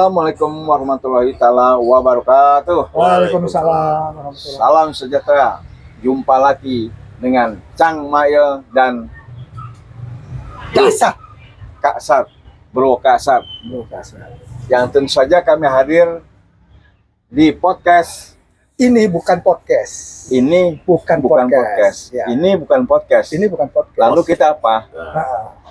Assalamualaikum warahmatullahi taala wabarakatuh. Waalaikumsalam warahmatullahi. Salam sejahtera. Jumpa lagi dengan Cang Mail dan Kasat. Kasat, Bro Kasat. Yang tentu saja kami hadir di podcast. Ini bukan podcast. Ini bukan podcast. Ya. Ini bukan podcast. Ini bukan podcast. Lalu kita apa?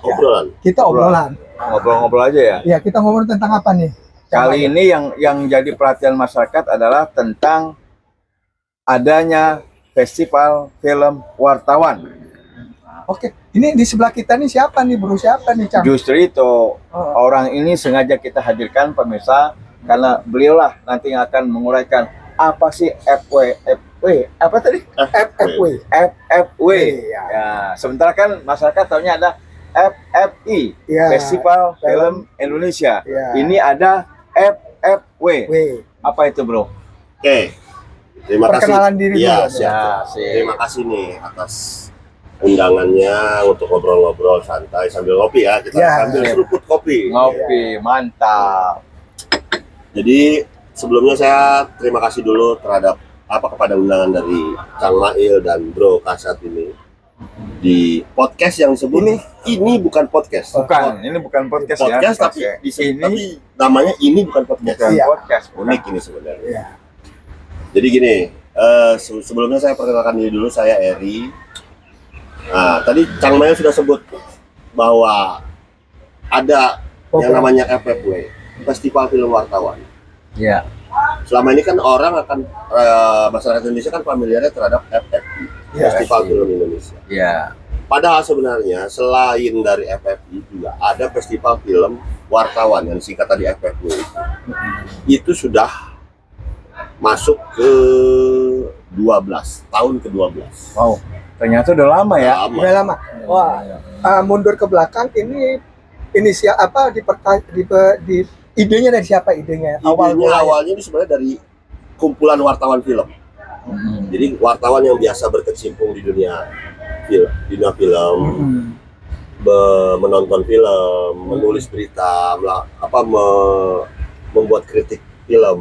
Obrolan. Kita obrolan. Ngobrol-ngobrol aja ya. Ya, kita ngomong tentang apa nih? Kali ini yang jadi perhatian masyarakat adalah tentang adanya festival film wartawan. Oke, ini di sebelah kita nih siapa nih, Bro? Siapa nih, Cang? Justru itu orang ini sengaja kita hadirkan pemirsa karena beliaulah nanti yang akan menguraikan apa sih FFW apa tadi? FFW. FFW. Ya. Ya, sementara kan masyarakat taunya ada FFI, Ya. Festival Film Indonesia. Ya. Ini ada FFW. W. Apa itu, Bro? Oke. Terima kasih. Perkenalan diri Ya, dulu. siap. Ya, sip. Terima kasih nih atas undangannya untuk ngobrol-ngobrol santai sambil ngopi ya. Kita Ya. sambil seruput kopi. Ngopi, mantap. Jadi sebelumnya saya terima kasih dulu terhadap kepada undangan dari Cang Mail dan Bro Kasat ini di podcast yang disebut ini bukan podcast. Bukan, ini bukan podcast, Podcast ya. tapi Oke. tapi namanya ini bukan podcast. Bukan Iya. podcast, Unik ini sebenarnya. Ya. Jadi gini, sebelumnya saya perkenalkan diri dulu, saya Eri. Nah, tadi Cang Mail sudah sebut bahwa ada yang namanya FFW, Festival Film Wartawan. Iya. Selama ini kan orang akan masyarakat Indonesia kan familiarnya terhadap FFI, Ya, Festival Film Indonesia. Iya. Padahal sebenarnya selain dari FFI juga ada Festival Film Wartawan yang singkat tadi FFW itu sudah masuk ke 12 tahun ke-12. Wow, ternyata udah lama ya. Udah lama. Wah, mundur ke belakang ini inisial apa di idenya dari siapa idenya? Awalnya ini sebenarnya dari kumpulan wartawan film. Jadi wartawan yang biasa berkecimpung di dunia film, menonton film, menulis berita, membuat kritik film.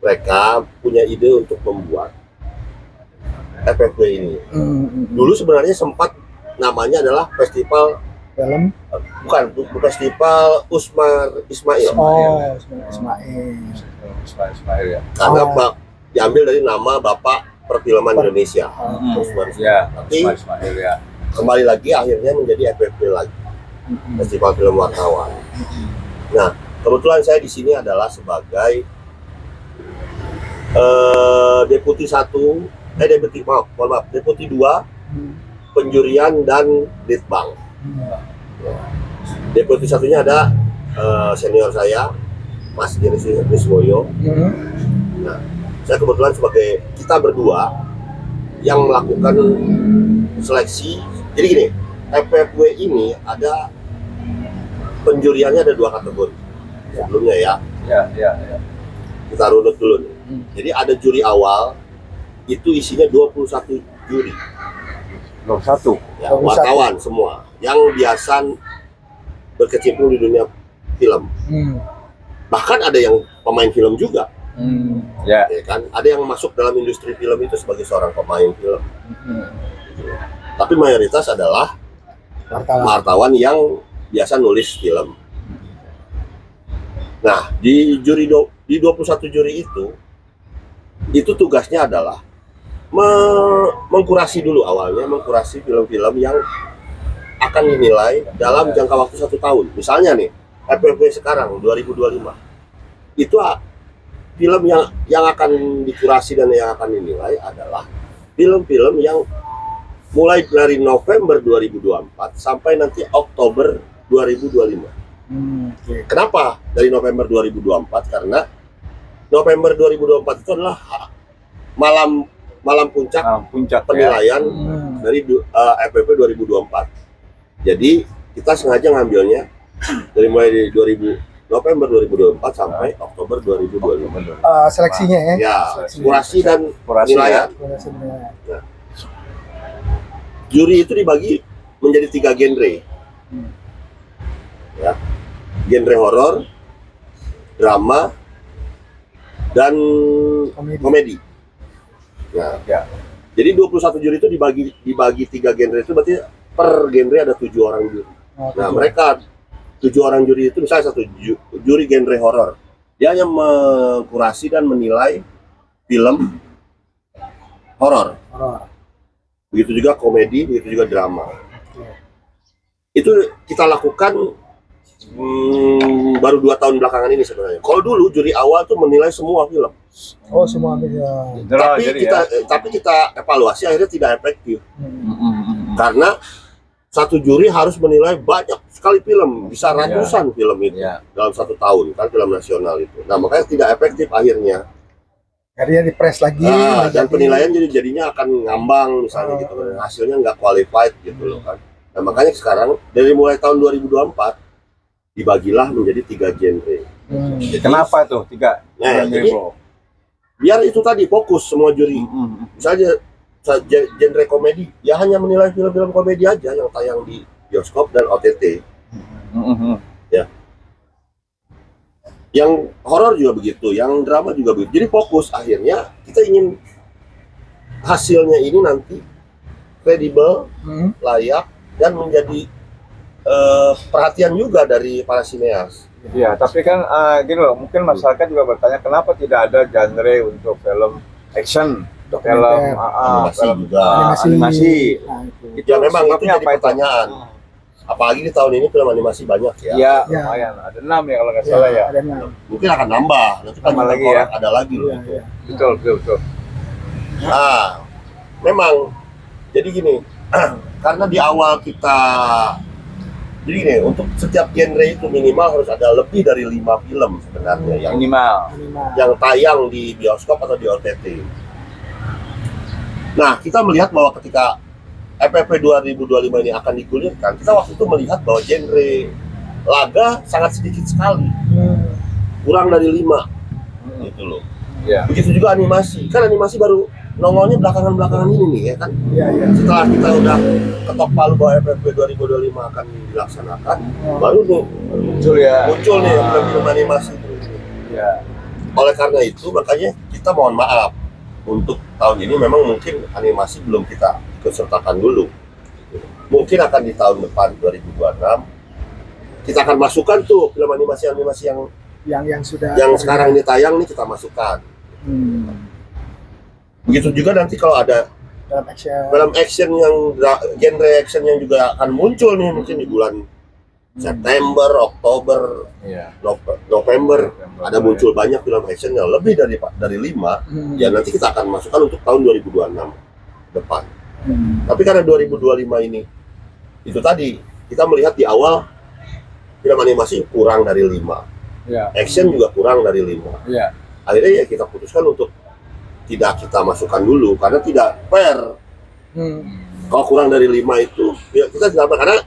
Mereka punya ide untuk membuat FFW ini. Dulu sebenarnya sempat namanya adalah Festival Film. bukan Festival Usmar Ismail. Oh, Ismail. Ismail ya. Karena diambil dari nama Bapak Perfilman Indonesia. Usmar Ismail. Ya, Tapi Ismail ya. kembali lagi akhirnya menjadi FFW lagi, Festival Film Wartawan. Nah, kebetulan saya di sini adalah sebagai deputi 2 penjurian dan litbang. Deputi satunya ada senior saya, Mas Jenis Wiswoyo. Nah, saya kebetulan sebagai kita berdua yang melakukan seleksi. Jadi gini, FFW ini ada penjuriannya ada 2 kategori sebelumnya ya. Ya. Kita runut dulu nih. Jadi ada juri awal, itu isinya 21 juri. Loh, satu. Ya, wartawan semua yang biasa berkecimpung di dunia film. Bahkan ada yang pemain film juga. Ya. Ya kan? Ada yang masuk dalam industri film itu sebagai seorang pemain film. Tapi mayoritas adalah wartawan yang biasa nulis film. Nah, di 21 juri itu tugasnya adalah mengkurasi dulu awalnya, mengkurasi film-film yang akan dinilai dalam jangka waktu 1 tahun. Misalnya nih, FFW sekarang 2025 itu film yang akan dikurasi dan yang akan dinilai adalah film-film yang mulai dari November 2024 sampai nanti Oktober 2025. Kenapa dari November 2024? Karena November 2024 itu adalah malam puncak penilaian dari FFW 2024. Jadi kita sengaja ngambilnya dari mulai dari November 2024 sampai Oktober 2025. Seleksinya ya. Ya, kurasi dan penilaian. Nah, juri itu dibagi menjadi 3 genre. Ya. Genre horor, drama, dan Komedi. komedi. Nah, Ya. jadi 21 juri itu dibagi 3 genre, itu berarti per genre ada 7 orang juri. Oh, Nah, gitu. mereka 7 orang juri itu misalnya satu juri genre horor. Dia hanya mengkurasi dan menilai film horor. Horor. Begitu juga komedi, begitu juga drama. Oke. Itu kita lakukan baru 2 tahun belakangan ini sebenarnya. Kalau dulu juri awal tuh menilai semua film. Oh, semua media. General Tapi jadi kita ya. tapi kita evaluasi akhirnya tidak efektif. Hmm. Karena satu juri harus menilai banyak sekali film, bisa ratusan film itu Ya. dalam 1 tahun, kan film nasional itu. Nah, makanya tidak efektif akhirnya. Akhirnya di press lagi. Nah, dan jadi- penilaian jadinya akan ngambang misalnya gitu, hasilnya nggak qualified gitu loh kan. Nah, makanya sekarang dari mulai tahun 2024 dibagilah menjadi 3 genre. Hmm. Kenapa tuh 3? Nah, Genre, jadi bro? biar itu tadi fokus semua juri. Misalnya genre komedi, ya hanya menilai film-film komedi aja yang tayang di bioskop dan OTT. Yang horor juga begitu, yang drama juga begitu. Jadi fokus, akhirnya kita ingin hasilnya ini nanti kredibel, Hmm. layak, dan menjadi perhatian juga dari para sineas. Iya, tapi kan gini loh, mungkin masyarakat juga bertanya kenapa tidak ada genre untuk film action, film Dokumenter. Animasi film juga. animasi. Nah, itu. Itu Ya memang itu sebabnya jadi pertanyaan. Apalagi di tahun ini film animasi banyak ya. Iya, Ya. lumayan. Ada 6 ya kalau nggak salah ya. Ada enam. Mungkin akan nambah. Nanti kan Nambah lagi orang ya. ada lagi loh Iya, itu. iya. Betul, betul, betul. Nah, memang jadi gini, karena di awal kita jadi gini, untuk setiap genre itu minimal harus ada lebih dari 5 film sebenarnya yang Minimal. Minimal. yang tayang di bioskop atau di OTT. Nah, kita melihat bahwa ketika FFP 2025 ini akan digulirkan, kita waktu itu melihat bahwa genre laga sangat sedikit sekali, Hmm. kurang dari 5 gitu loh. Iya. Begitu juga animasi, kan animasi baru nongolnya belakangan-belakangan ini nih ya kan. Iya, iya. Setelah kita udah ketok palu bahwa FFP 2025 akan dilaksanakan, baru nih Muncul ya. muncul nih film-film animasi itu. Iya. Oleh karena itu makanya kita mohon maaf untuk tahun ini memang mungkin animasi belum kita ikut sertakan dulu. Mungkin akan di tahun depan 2026 kita akan masukkan tuh film animasi-animasi Yang sudah yang sekarang ini tayang nih kita masukkan. Hmm. Begitu juga nanti kalau ada Dalam action. film action yang genre action yang juga akan muncul nih mungkin di bulan September, Oktober, Iya. November ada muncul banyak film action yang lebih dari 5. Hmm. Ya nanti kita akan masukkan untuk tahun 2026 depan. Hmm. Tapi karena 2025 ini itu tadi kita melihat di awal film animasi kurang dari 5, Iya. action juga kurang dari 5. Iya. Akhirnya ya kita putuskan untuk tidak kita masukkan dulu karena tidak fair. Hmm. Kalau kurang dari 5 itu ya kita tidak, karena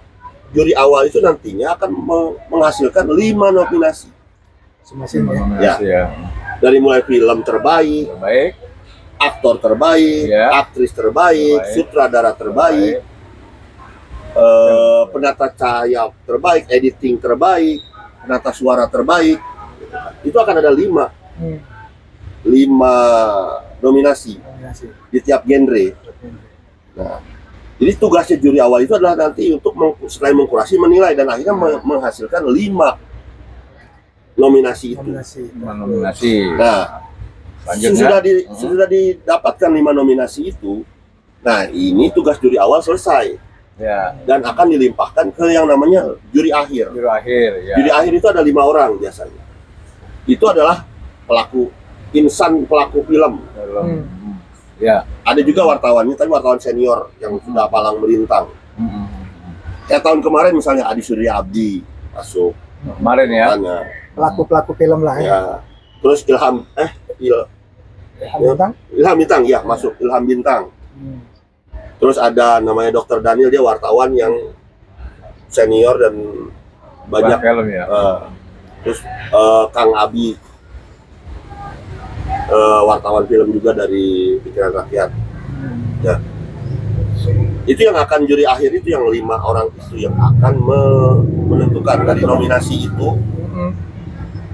juri awal itu nantinya akan menghasilkan 5 nominasi Masing-masing ya. Nominasi ya. dari mulai film terbaik, Baik. aktor terbaik, Ya. aktris terbaik, Terbaik. sutradara terbaik, penata cahaya terbaik, editing terbaik, penata suara terbaik. Itu akan ada 5 Hmm. nominasi Nominasi. di tiap genre. Nah, jadi tugasnya juri awal itu adalah nanti untuk selain mengkurasi, menilai dan akhirnya menghasilkan 5 nominasi itu. Nominasi. Nominasi. Nah, Selanjutnya. sudah didapatkan 5 nominasi itu. Nah, ini tugas juri awal selesai Ya. dan akan dilimpahkan ke yang namanya juri akhir. Juru akhir ya. Juri akhir itu ada 5 orang biasanya. Itu adalah insan pelaku film. Film. Ya. Ada juga wartawannya, tapi wartawan senior yang sudah palang melintang. Kayak tahun kemarin misalnya Adi Surya Abdi masuk Kemarin ya. sana. Pelaku-pelaku film lah ya. Ya. Terus Ilham Bintang ya masuk Ilham Bintang. Hmm. Terus ada namanya Dr. Daniel, dia wartawan yang senior dan banyak. film ya. Terus Kang Abi wartawan film juga dari Pikiran Rakyat. Ya. Itu yang akan juri akhir itu yang 5 orang itu yang akan menentukan dari nominasi itu. Hmm.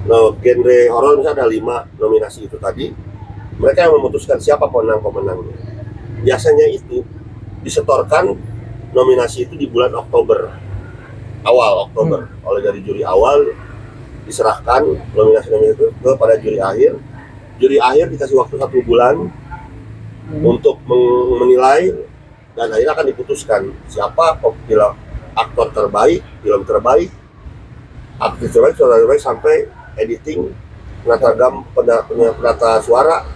genre horor misalnya ada 5 nominasi itu tadi, mereka yang memutuskan siapa pemenangnya. Biasanya itu disetorkan nominasi itu di bulan Oktober, awal Oktober, oleh dari juri awal diserahkan nominasi itu kepada juri akhir. Juri akhir dikasih waktu 1 bulan untuk menilai, dan akhirnya akan diputuskan siapa film aktor terbaik, film terbaik, aktris terbaik, suara terbaik, sampai editing, penata suara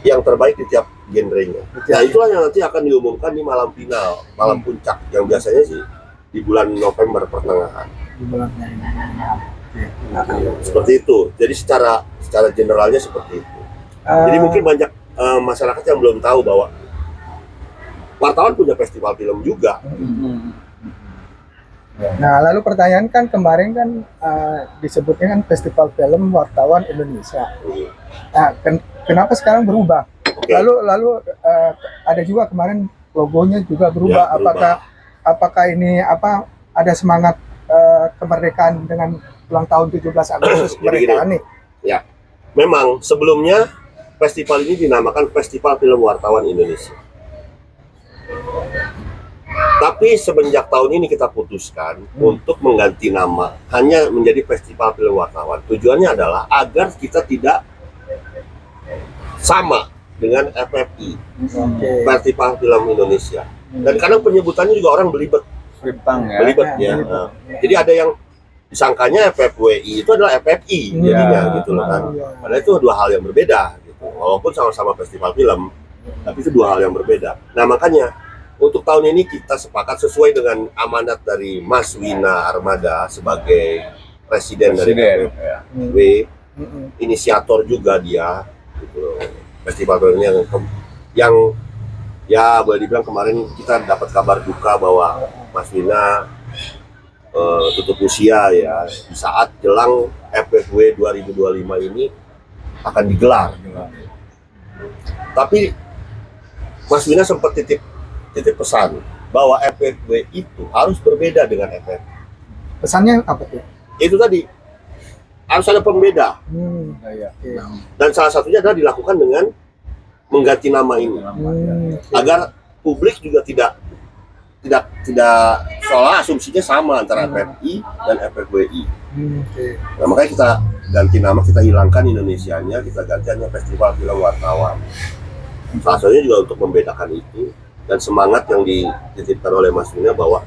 yang terbaik di tiap genrenya. Nah, itulah yang nanti akan diumumkan di malam final, malam puncak, yang biasanya sih di bulan November pertengahan. Seperti itu. Jadi secara generalnya seperti itu. Jadi mungkin banyak masyarakat yang belum tahu bahwa wartawan punya festival film juga. Nah, lalu pertanyaan kan kemarin kan disebutnya kan Festival Film Wartawan Indonesia. Nah, kenapa sekarang berubah? Okay. Lalu ada juga kemarin logonya juga berubah. Ya, berubah. Apakah ini ada semangat kemerdekaan dengan ulang tahun 17 Agustus kemerdekaan nih? Ya, memang sebelumnya festival ini dinamakan Festival Film Wartawan Indonesia. Tapi semenjak tahun ini kita putuskan untuk mengganti nama hanya menjadi Festival Film Wartawan. Tujuannya adalah agar kita tidak sama dengan FFI, Festival Film Indonesia. Dan kadang penyebutannya juga orang belibet ya. Nah, jadi ada yang disangkanya FFWI itu adalah FFI jadinya gitu loh kan. Padahal itu dua hal yang berbeda gitu. Walaupun sama-sama festival film, tapi itu dua hal yang berbeda. Nah, makanya untuk tahun ini kita sepakat sesuai dengan amanat dari Mas Wina Armada sebagai presiden dari FFW, inisiator juga dia gitu loh. Festival film yang ya boleh dibilang kemarin kita dapat kabar duka bahwa Mas Wina tutup usia ya di saat jelang FFW 2025 ini akan digelar. Tapi Mas Wina sempat titip pesan bahwa FFW itu harus berbeda dengan FF. Pesannya apa tuh? Itu tadi harus ada pembeda. Dan salah satunya adalah dilakukan dengan mengganti nama ini agar publik juga tidak seolah asumsinya sama antara FFI dan FFWI. Nah, makanya kita ganti nama, kita hilangkan Indonesianya, kita ganti hanya Festival Film Wartawan. Salah satunya juga untuk membedakan itu, dan semangat yang dititipkan oleh Mas Wina bahwa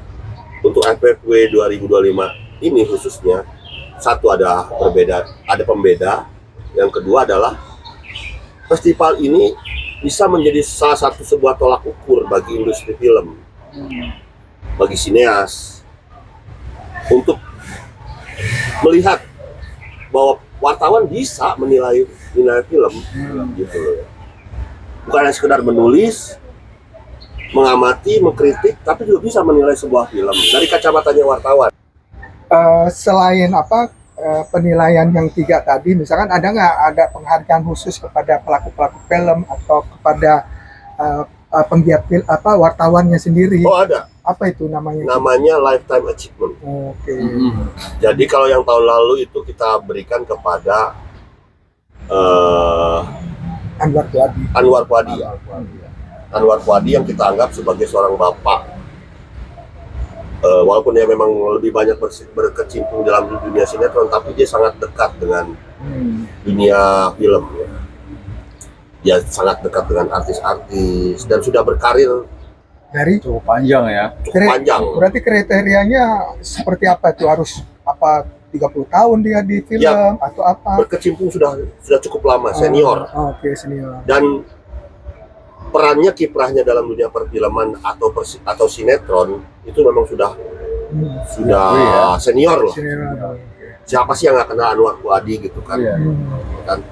untuk FFW 2025 ini khususnya, satu ada pembeda, yang kedua adalah festival ini bisa menjadi salah satu sebuah tolak ukur bagi industri film, bagi sineas, untuk melihat bahwa wartawan bisa menilai film gitu loh. Bukan hanya sekedar menulis, mengamati, mengkritik, tapi juga bisa menilai sebuah film dari kacamatanya wartawan. Selain penilaian yang 3 tadi, misalkan ada penghargaan khusus kepada pelaku film atau kepada penggiat wartawannya sendiri? Oh, ada. Apa itu namanya? Namanya Lifetime Achievement. Oke. Jadi kalau yang tahun lalu itu kita berikan kepada Anwar Puadi yang kita anggap sebagai seorang bapak, walaupun dia memang lebih banyak berkecimpung dalam dunia sinetron, tapi dia sangat dekat dengan dunia film ya. Dia sangat dekat dengan artis-artis dan sudah berkarir dari cukup panjang ya. Panjang. Berarti kriterianya seperti apa itu? Harus 30 tahun dia di film ya, atau apa? Berkecimpung sudah cukup lama, senior. Oke, senior. Dan perannya, kiprahnya dalam dunia perfilman atau sinetron itu memang sudah senior loh. Senior. Siapa sih yang nggak kenal Anwar Puadi gitu kan? Kan?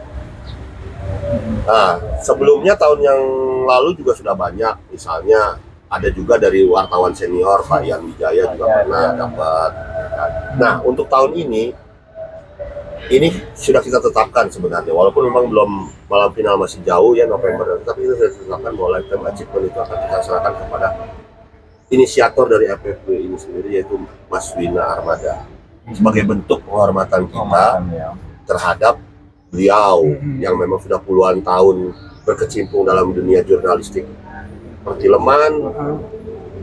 Nah, sebelumnya tahun yang lalu juga sudah banyak, misalnya ada juga dari wartawan senior Pak Ian Wijaya juga pernah dapat. Nah, untuk tahun ini sudah kita tetapkan sebenarnya, walaupun memang belum, malam final masih jauh ya, November, tapi kita sudah tetapkan bahwa Lifetime Achievement itu akan kita serahkan kepada inisiator dari FFW ini sendiri, yaitu Mas Wina Armada. sebagai bentuk penghormatan kita Pemahaman, ya. terhadap beliau yang memang sudah puluhan tahun berkecimpung dalam dunia jurnalistik perfilman,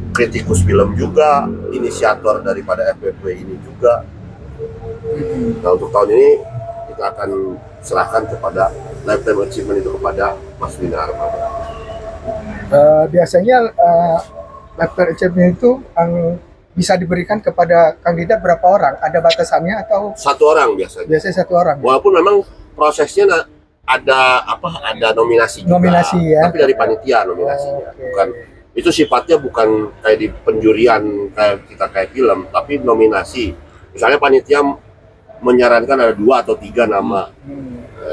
kritikus film juga, inisiator daripada FFW ini juga. Nah, untuk tahun ini kita akan serahkan kepada lifetime achievement itu kepada Mas Wina Armada. Biasanya lifetime achievement itu bisa diberikan kepada kandidat berapa orang? Ada batasannya atau Satu orang biasanya. biasanya satu orang? Walaupun memang prosesnya ada nominasi juga. Nominasi ya. Tapi dari panitia nominasinya. Oke. Bukan itu sifatnya bukan kayak di penjurian kayak film, tapi nominasi. Misalnya panitia menyarankan ada 2 atau 3 nama.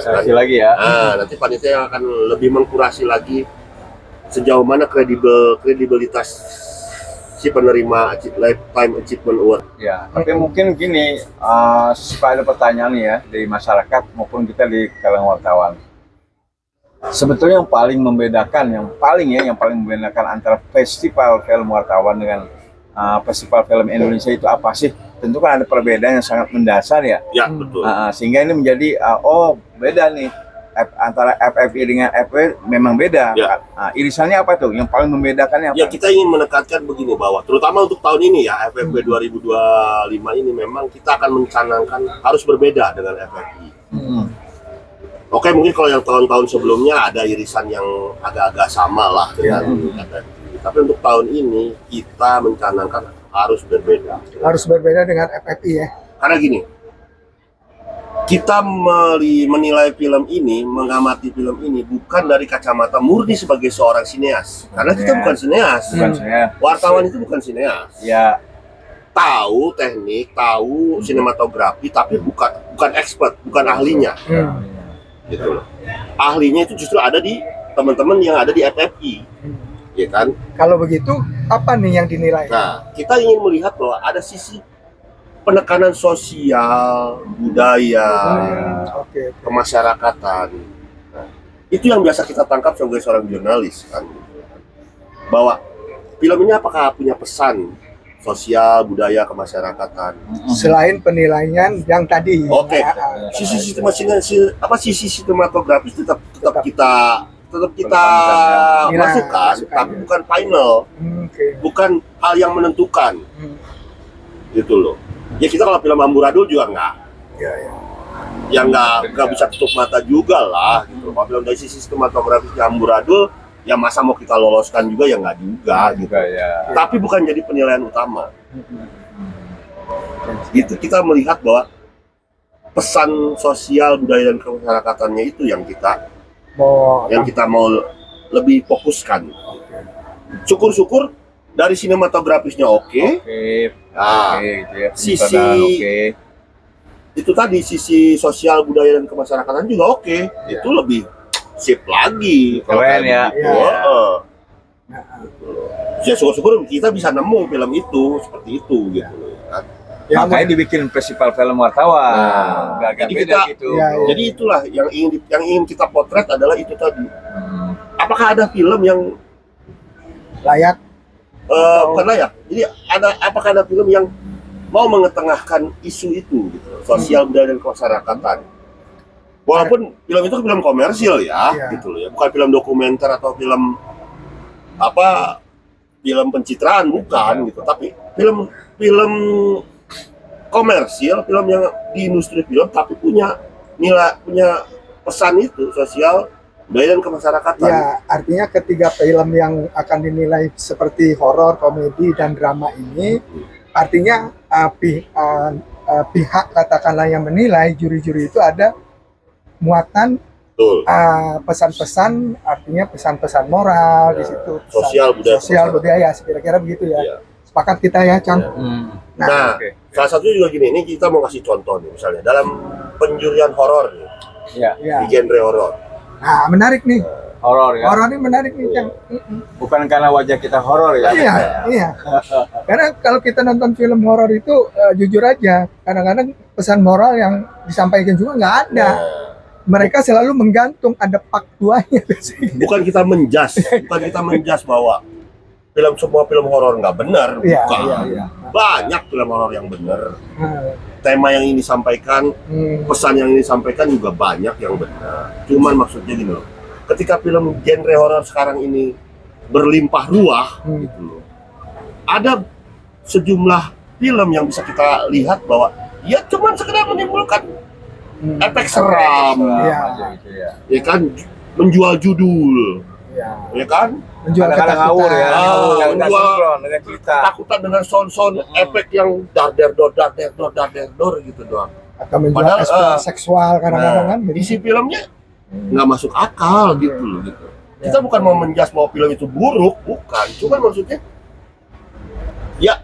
Seleksi lagi ya. Nah, nanti panitia yang akan lebih mengkurasi lagi sejauh mana kredibilitas si penerima Lifetime Achievement Award. Ya, tapi mungkin gini, supaya ada pertanyaan nih ya dari masyarakat maupun kita di kalangan wartawan. Sebetulnya yang paling membedakan antara festival film wartawan dengan festival film Indonesia itu apa sih? Tentu kan ada perbedaan yang sangat mendasar ya. Ya, betul. Sehingga ini menjadi beda nih antara FFI dengan FW memang beda. Ya. Irisannya apa tuh? Yang paling membedakannya apa? Ya, kita ingin menekankan begini bahwa terutama untuk tahun ini ya, FFW 2025 ini memang kita akan mencanangkan harus berbeda dengan FFI. Oke, mungkin kalau yang tahun-tahun sebelumnya ada irisan yang agak-agak sama lah dengan FFI. Tapi untuk tahun ini kita mencanangkan harus berbeda. Harus berbeda dengan FFI ya. Karena gini, kita menilai film ini, mengamati film ini bukan dari kacamata murni sebagai seorang sineas. Karena kita bukan sineas. Bukan saya. Wartawan itu bukan sineas. Ya, Tahu teknik, tahu sinematografi, tapi bukan expert, bukan ahlinya. Gitu loh. Ahlinya itu justru ada di teman-teman yang ada di FFI. Ya kan? Kalau begitu, apa nih yang dinilai? Nah, kita ingin melihat bahwa ada sisi penekanan sosial, budaya, Oke. kemasyarakatan. Nah, itu yang biasa kita tangkap sebagai seorang jurnalis kan. Bahwa film ini apakah punya pesan sosial, budaya, kemasyarakatan. Selain penilaian yang tadi. Oke. Ya, Sisi sinematografis tetap kita Nilai, masukkan, masukkan. tapi bukan final, Oke. bukan hal yang menentukan, gitu loh. Ya kita kalau film amburadul juga nggak bisa tutup mata juga lah, gitu. Kalau film dari sisi sinematografisnya amburadul, ya masa mau kita loloskan juga ya nggak juga, gitu. ya. Tapi bukan jadi penilaian utama. Itu kita melihat bahwa pesan sosial, budaya dan kemasярakatannya itu yang kita mau lebih fokuskan. Syukur-syukur dari sinematografisnya oke. Nah, Gitu ya. sisi Oke. itu tadi sisi sosial, budaya dan kemasyarakatan juga oke. Itu lebih sip lagi. kalau Keren kayak ya. begitu. Iya. Ya syukur-syukur kita bisa nemu film itu seperti itu gitu kan. Ya, Makanya dibikin festival film wartawan. Nah, Agak jadi beda kita- gitu. Ya, ya. Jadi itulah yang ingin kita potret adalah itu tadi. Apakah ada film yang layak. bukan layak? Jadi apakah ada film yang mau mengetengahkan isu itu, gitu, sosial budaya dan kemasyarakatan? Walaupun film itu film komersil ya, Iya. gitu loh ya, bukan film dokumenter atau film film pencitraan bukan gitu, tapi film komersil, film yang di industri film tapi punya nilai, punya pesan itu sosial budaya dan kemasyarakatan. Ya, artinya ketiga film yang akan dinilai seperti horor, komedi, dan drama ini, artinya pihak katakanlah yang menilai, juri-juri itu ada muatan Betul. pesan-pesan, artinya pesan-pesan moral di situ, pesan Sosial, budaya, sosial kemasyarakatan. budaya, kira-kira begitu ya. Iya. Sepakat kita ya, Chan. Nah, Oke. salah satunya juga gini, ini kita mau kasih contoh nih, misalnya dalam penjurian horor nih, Ya, Ya. di genre horor. Nah, menarik nih. horor ya. Horor ini menarik nih, Chan. Bukan karena wajah kita horor ya. Iya, iya. Karena kalau kita nonton film horor itu jujur aja, kadang-kadang pesan moral yang disampaikan juga nggak ada. Mereka selalu menggantung ada part 2-nya. Bukan kita menjas bahwa semua film horor nggak benar, Iya, bukan. iya, iya. Banyak film horor yang benar. Nah, tema yang ini disampaikan, pesan yang ini disampaikan juga banyak yang benar. Cuman maksudnya gini loh, ketika film genre horor sekarang ini berlimpah ruah, gitu loh, ada sejumlah film yang bisa kita lihat bahwa ya cuman sekedar menimbulkan efek seram, ya kan, menjual judul, ya kan, menjual kadang-kadang ngawur ya, Ah, nggak menjual sinkron dengan cerita. ketakutan dengan sound efek yang dar-der-dor gitu doang. atau menjual Padahal, eksploitasi seksual kadang-kadang kan jadi Isi filmnya nggak masuk akal gitu loh. Gitu. Kita bukan mau menjas bahwa film itu buruk, bukan. Cuman maksudnya, ya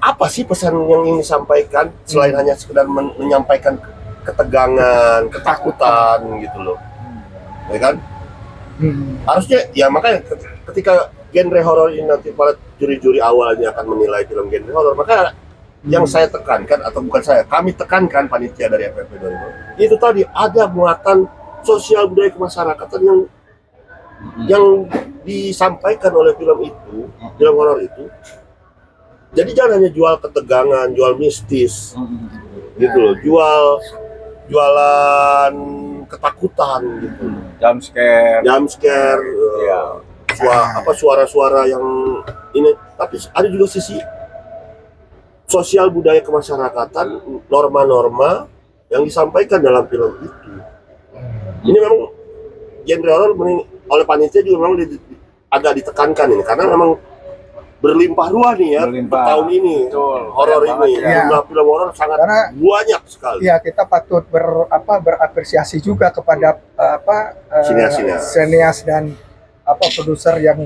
apa sih pesan yang ingin disampaikan selain hanya sekedar menyampaikan ketegangan, ketakutan gitu loh, ya kan? Harusnya ya makanya ketika genre horor ini nanti para juri-juri awalnya akan menilai film genre horor, maka yang saya tekankan atau bukan saya, kami tekankan panitia dari FFP 2000 itu tadi ada muatan sosial budaya kemasyarakatan yang disampaikan oleh film itu, film horor itu. Jadi jangan hanya jual ketegangan, jual mistis, gitu loh, jualan ketakutan gitu, Jump scare, ya, suara-suara yang ini. Tapi ada juga sisi sosial budaya kemasyarakatan, norma-norma yang disampaikan dalam film itu. Ini memang genre horor oleh panitia juga memang agak ditekankan ini karena memang berlimpah ruah nih ya untuk tahun ini. Horor ini, jumlah film horor sangat banyak sekali. Ya kita patut berapresiasi juga kepada sinias dan produser yang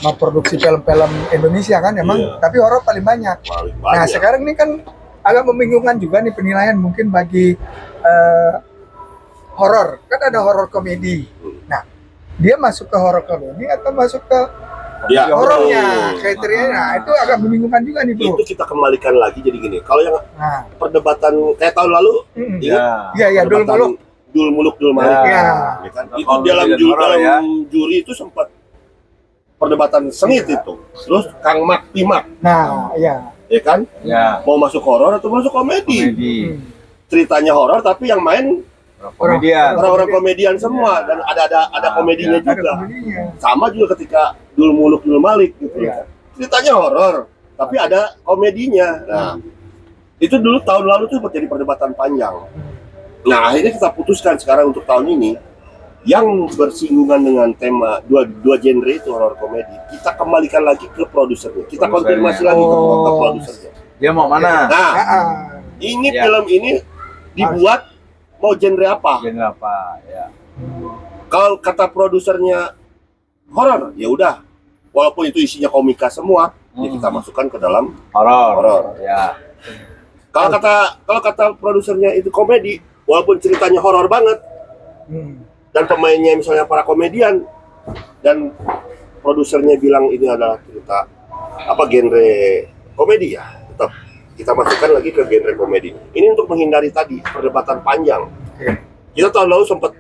memproduksi film-film Indonesia kan emang, tapi horor paling banyak. Nah sekarang ini kan agak membingungkan juga nih penilaian mungkin bagi horor, kan ada horor komedi. Nah dia masuk ke horor komedi atau masuk ke horornya kriterianya? Nah itu agak membingungkan juga nih bro. Itu kita kembalikan lagi jadi gini, kalau yang perdebatan kayak tahun lalu, Dul Muluk Dul Malik, ya kan? Itu dalam juri itu sempat perdebatan sengit itu. Terus Kang Mak Pimak, ya kan, mau masuk horor atau masuk komedi? Ceritanya horor tapi yang main orang-orang komedian semua, dan ada komedinya juga. Sama juga ketika Dul Muluk Dul Malik gitu. Ceritanya horor tapi ada komedinya. Nah, itu dulu tahun lalu tuh terjadi perdebatan panjang. Nah, akhirnya kita putuskan sekarang untuk tahun ini yang bersinggungan dengan tema dua genre itu horor komedi, kita kembalikan lagi ke produsernya. Kita konfirmasi lagi ke produsernya. Dia mau mana? Nah, ini film ini dibuat mau genre apa? Genre apa? Ya. Kalau kata produsernya horor, ya udah. Walaupun itu isinya komika semua, ya kita masukkan ke dalam horor. Ya. Kalau kata produsernya itu komedi, walaupun ceritanya horor banget, dan pemainnya misalnya para komedian, dan produsernya bilang ini adalah cerita genre komedi, ya tetap kita masukkan lagi ke genre komedi. Ini untuk menghindari tadi perdebatan panjang. Kita tahun lalu sempat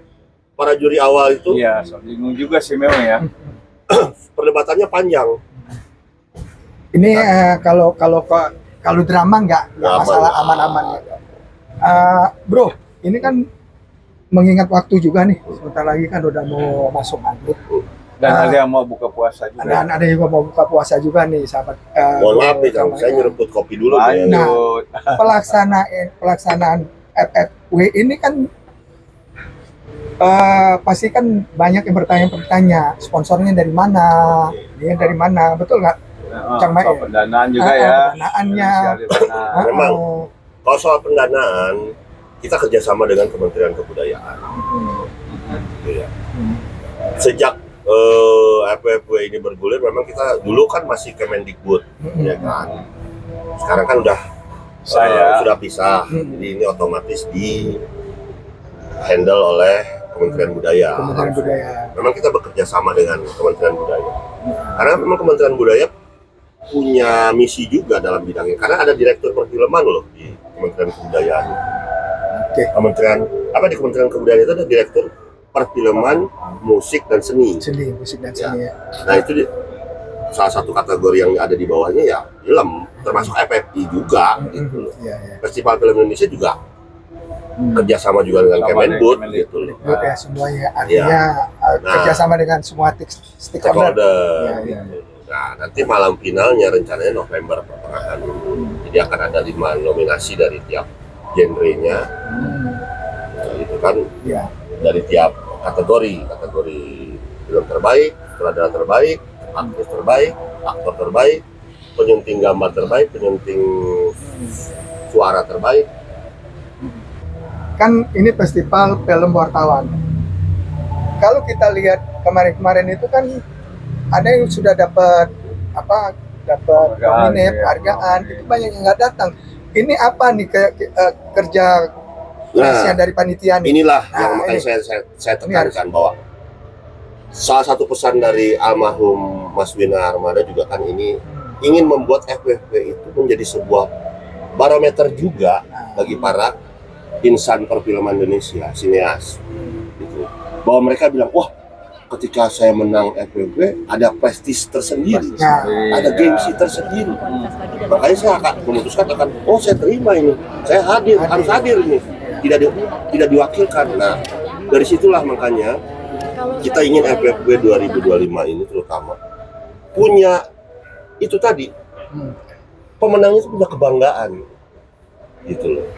para juri awal itu, bingung juga sih memang ya. perdebatannya panjang. Ini kalau drama nggak masalah, aman-aman ya. Bro, ini kan mengingat waktu juga nih, sebentar lagi kan udah mau masuk maghrib. Dan ada yang mau buka puasa juga. Dan ada yang mau buka puasa juga nih, sahabat. Mohon maaf nih, saya nyeruput kopi dulu. Nah, pelaksanaan FFW ini kan pasti kan banyak yang bertanya sponsornya dari mana, dia dari mana, betul nggak? Soal pendanaan juga ya. Pendanaannya. Memang kalau soal pendanaan kita kerjasama dengan Kementerian Kebudayaan. Gitu ya. Sejak FFW ini bergulir, memang kita dulu kan masih Kemendikbud, ya kan. Sekarang kan sudah pisah, jadi ini otomatis di handle oleh Kementerian Budaya. Memang kita bekerja sama dengan Kementerian Budaya, karena memang Kementerian Budaya punya misi juga dalam bidangnya, karena ada direktur perfilman loh di Kementerian Kebudayaan. Di Kementerian Kebudayaan itu ada direktur perfilman, musik dan seni. Musik dan seni. Nah itu salah satu kategori yang ada di bawahnya ya film, termasuk FFI juga gitu loh. Festival Film Indonesia juga kerjasama juga dengan Kemendikbud gitu loh. Ya semuanya artinya kerjasama dengan semua stakeholder. Gitu. Nah, nanti malam finalnya rencananya November pertengahan. Jadi akan ada 5 nominasi dari tiap genrenya. Nah, itu kan dari tiap kategori film terbaik, sutradara terbaik, aktris terbaik, aktor terbaik, penyunting gambar terbaik, penyunting suara terbaik. Kan ini festival film wartawan. Kalau kita lihat kemarin-kemarin itu kan ada yang sudah dapat nominasi penghargaan, itu banyak yang nggak datang. Ini apa nih kerja dari panitia nih? Inilah yang makanya saya tekankan bahwa salah satu pesan dari almarhum Mas Wina Armada juga kan ini ingin membuat FFP itu menjadi sebuah barometer juga bagi para insan perfilman Indonesia, sineas gitu. Bahwa mereka bilang, wah ketika saya menang FFP ada prestis tersendiri, ada gengsi tersendiri. Makanya saya akan memutuskan saya terima ini, saya harus hadir ini, tidak diwakilkan. Nah dari situlah makanya kita ingin FFP 2025 ini terutama punya itu tadi, pemenangnya itu punya kebanggaan gitu loh.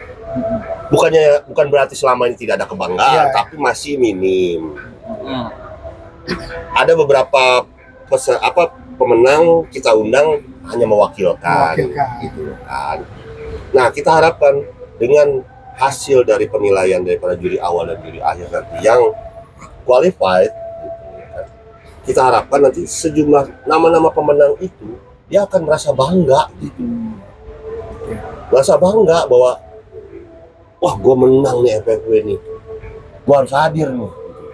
Bukan berarti selama ini tidak ada kebanggaan, tapi masih minim. Ada beberapa pemenang kita undang hanya mewakilkan. Gitu kan. Nah, kita harapkan dengan hasil dari penilaian daripada juri awal dan juri akhir nanti yang qualified, kita harapkan nanti sejumlah nama-nama pemenang itu dia akan merasa bangga gitu. Merasa bangga bahwa wah, gue menang nih FFW nih, gue harus hadir nih.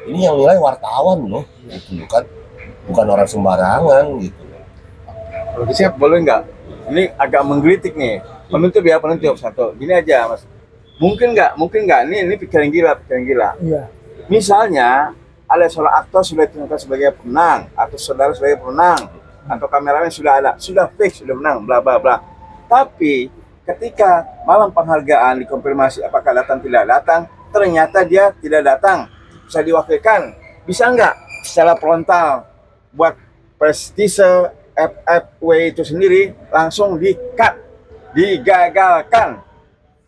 Ini yang nilai wartawan loh, gitu kan, bukan orang sembarangan gitu. Siap, boleh nggak? Ini agak menggelitik nih. Penutup satu. Gini aja, Mas. Mungkin nggak? Ini pikiran gila. Iya. Misalnya ada seorang aktor sudah ditentukan sebagai pemenang, atau saudara sebagai pemenang, atau kameramen sudah fix, sudah menang, bla bla bla. Tapi ketika malam penghargaan dikonfirmasi apakah datang tidak datang, ternyata dia tidak datang, bisa diwakilkan, bisa nggak secara frontal buat prestise FFW itu sendiri langsung di-cut, digagalkan,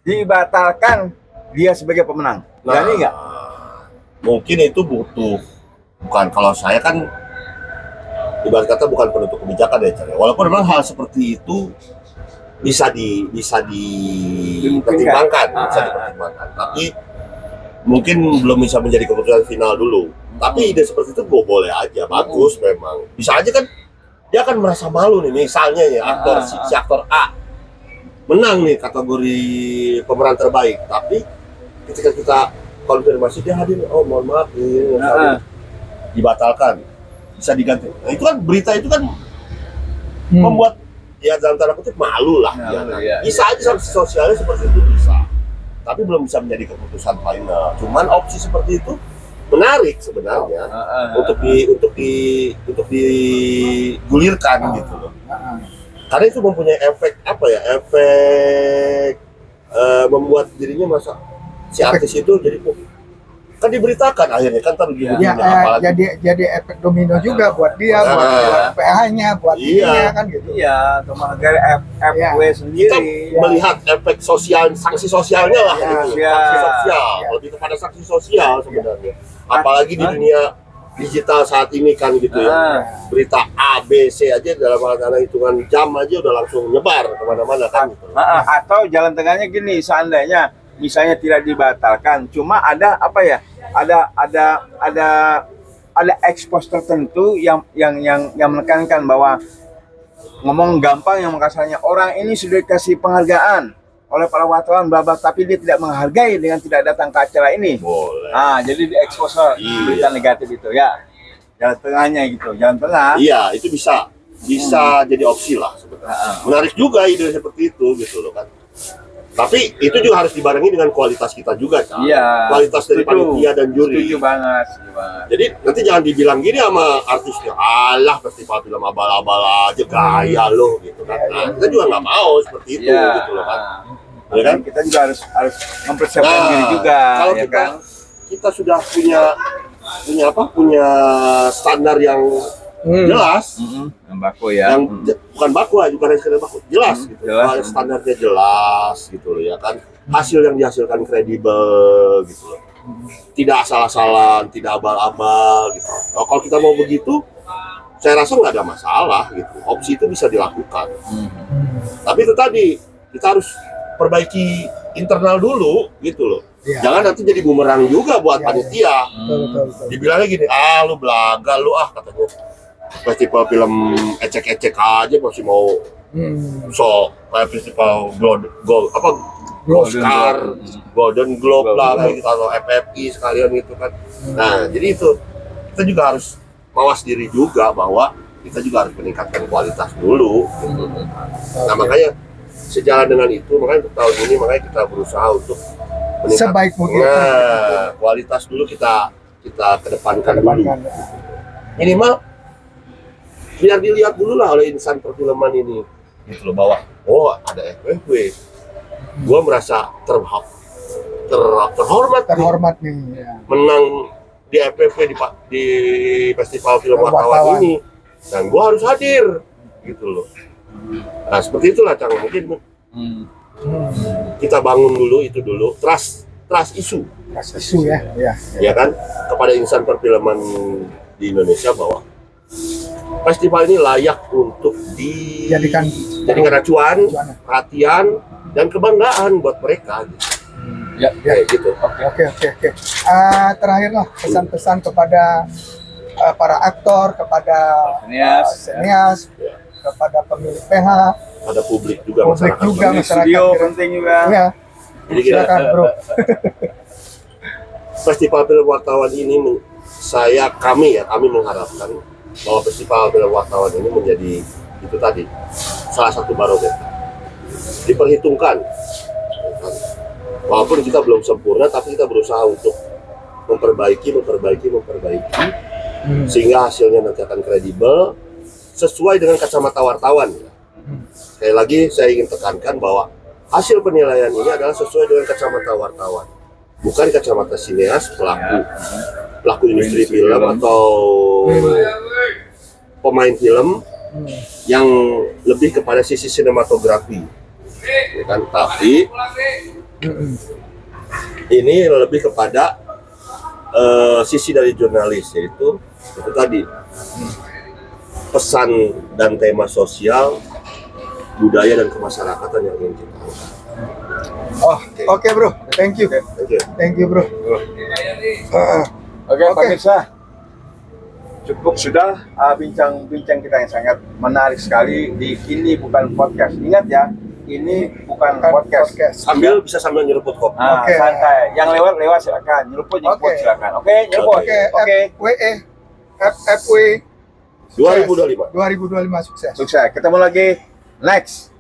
dibatalkan dia sebagai pemenang? Berani nggak? Mungkin itu bukan, kalau saya kan ibarat kata bukan penutup kebijakan ya, walaupun memang hal seperti itu bisa dipertimbangkan, tapi mungkin belum bisa menjadi keputusan final dulu. Tapi ide seperti itu boleh aja, bagus memang. Bisa aja kan dia akan merasa malu nih, misalnya ya si aktor A menang nih kategori pemeran terbaik, tapi ketika kita konfirmasi dia hadir, oh mohon maaf nih, dibatalkan, bisa diganti. Nah, itu kan berita itu kan membuat ya dalam tanda kutip malu lah. Bisa aja sanksi sosialnya seperti itu bisa, tapi belum bisa menjadi keputusan final. Cuman opsi seperti itu menarik sebenarnya untuk digulirkan gitu loh. Karena itu mempunyai efek membuat dirinya masa si artis itu jadi kan diberitakan akhirnya kan jadi efek domino juga buat dia, buat PH-nya, buat dia kan gitu. Iya, atau menghargai FFW sendiri. Kita melihat efek sosial, sanksi sosialnya lah gitu. Sanksi sosial, lebih kepada sanksi sosial sebenarnya. Apalagi di dunia digital saat ini kan gitu ya. Berita A, B, C aja dalam hitungan jam aja udah langsung nyebar kemana-mana kan gitu. Atau jalan tengahnya gini, seandainya misalnya tidak dibatalkan, cuma ada ada ekspos tertentu yang menekankan bahwa ngomong gampang yang makasarnya, orang ini sudah dikasih penghargaan oleh para wartawan bla bla, tapi dia tidak menghargai dengan tidak datang ke acara ini. Boleh. Jadi di ekspos berita negatif itu ya. Jalan tengahnya gitu, jalan tengah. Iya, itu bisa jadi opsi lah sebenarnya. Menarik juga ide seperti itu gitu loh kan. Tapi itu juga harus dibarengi dengan kualitas kita juga, Cak. Iya. Kualitas dari panitia dan juri. Setuju banget, setuju banget. Jadi nanti jangan dibilang gini sama artisnya, alah festival film abal-abal aja gaya loh gitu kan. Nah, kita juga nggak mau seperti itu gitu loh kan. Ya kan? Kita juga harus mempersiapkan diri juga. Kalau ya kita kan? kita sudah punya standar yang jelas, Yang baku ya. yang bukan baku aja, bukan sekedar baku, jelas gitu. Jelas. Kalau standarnya jelas gitu loh ya kan. Hasil yang dihasilkan kredibel gitu loh. Tidak asal-asalan, tidak abal-abal gitu. Nah, kalau kita mau begitu, saya rasa nggak ada masalah gitu. Opsi itu bisa dilakukan. Tapi itu tadi kita harus perbaiki internal dulu gitu loh. Iya. Jangan nanti jadi bumerang juga buat panitia. Betul. Dibilangnya gini, lu belaga lu katanya. Festival film ecek-ecek aja masih mau kayak festival Oscar, Golden Globe lah kayak gitu, atau FFI sekalian gitu kan. Nah, jadi itu kita juga harus mawas diri juga bahwa kita juga harus meningkatkan kualitas dulu gitu. Nah, makanya sejalan dengan itu, makanya untuk tahun ini makanya kita berusaha untuk meningkatkan Sebaik mungkin. kualitas dulu kita kedepankan dulu. Minimal biar dilihat dulu lah oleh insan perfilman ini gitu loh, bahwa ada FFW, gua merasa terhormat nih. Ya. menang di FFW di festival film wartawan ini, dan gua harus hadir gitu loh. Nah seperti itulah Cang, mungkin kita bangun dulu itu dulu trust isu ya kan, kepada insan perfilman di Indonesia bahwa festival ini layak untuk dijadikan acuan, perhatian, dan kebanggaan buat mereka. Gitu. Ya. Kayak gitu. Oke. Terakhir lah pesan-pesan kepada para aktor, kepada senias, kepada pemilik PH, ada publik juga, masyarakat. Studio penting juga. Ya. Jadi Silakan, Bro. Festival film wartawan ini kami mengharapkan bahwa festival film wartawan ini menjadi itu tadi salah satu barometer. Diperhitungkan, walaupun kita belum sempurna, tapi kita berusaha untuk memperbaiki, sehingga hasilnya nanti akan kredibel sesuai dengan kacamata wartawan. Sekali lagi saya ingin tekankan bahwa hasil penilaian ini adalah sesuai dengan kacamata wartawan, bukan kacamata sineas, pelaku industri film atau pemain film yang lebih kepada sisi sinematografi, ya kan? Tapi ini lebih kepada sisi dari jurnalis, yaitu itu tadi pesan dan tema sosial, budaya dan kemasyarakatan yang ingin kita angkat. Oke, Bro. Thank you, Bro. Oke, pemirsa, cukup sudah bincang-bincang kita yang sangat menarik sekali di Ini Bukan Podcast. Ingat ya, ini bukan podcast. Bisa sambil nyeruput kopi. Santai. Yang lewat silakan. Nyeruput silakan. Oke, nyeruput. Oke. FFW 2025 sukses. Sukses. Ketemu lagi next.